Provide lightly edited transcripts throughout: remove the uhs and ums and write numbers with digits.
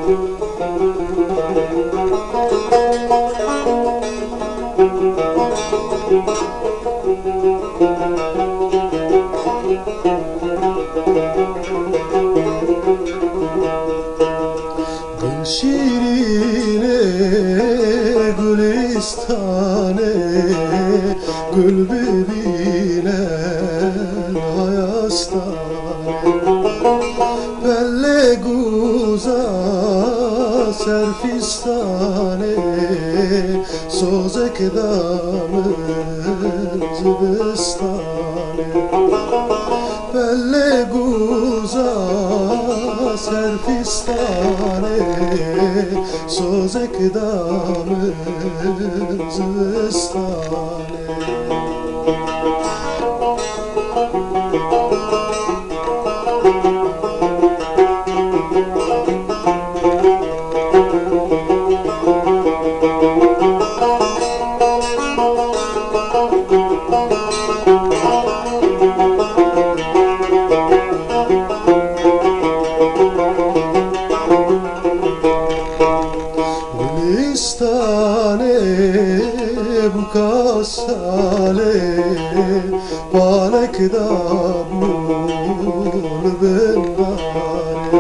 Gül şirine, gülistane, gül bibine, hayastane. Belle guza, serfistane, sozek damı, zibistane. Belle guza, serfistane, sozek damı, zibistane. Gülistane bu kasale balek da bul bennare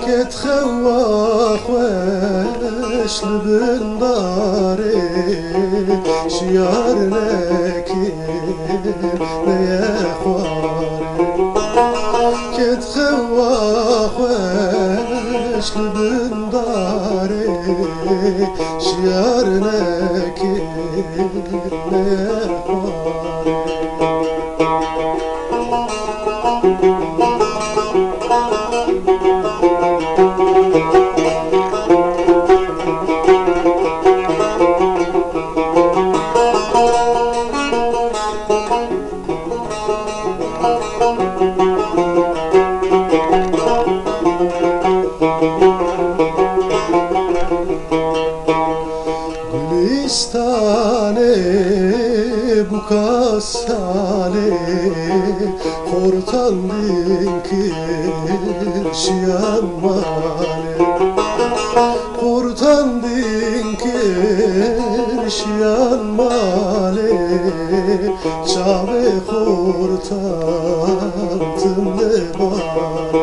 ket khawakh wesh bennare şiyar nekin ne khware ket khawakh wesh bennare şiyar nekin ne khware. Gülistane bu kasale hortandin kirşiyan male hortandin kirşiyan male çave hortandın ne bale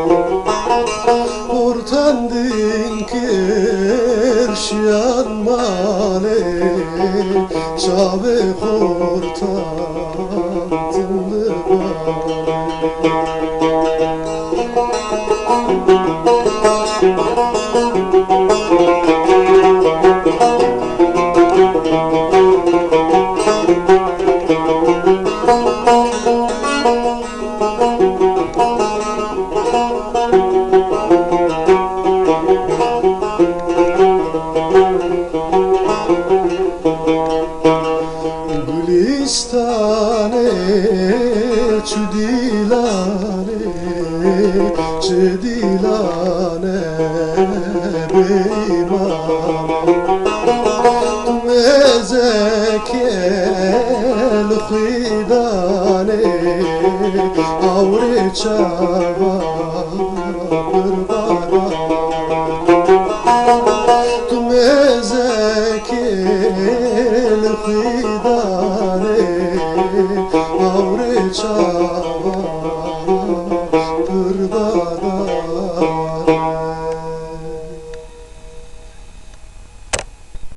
hortandin kirşiyan male çave hortandın ne bale. Gülistane çü dilane çü dilane beymane mezekel khidane avre çava bırbara mezekel khidane avre çava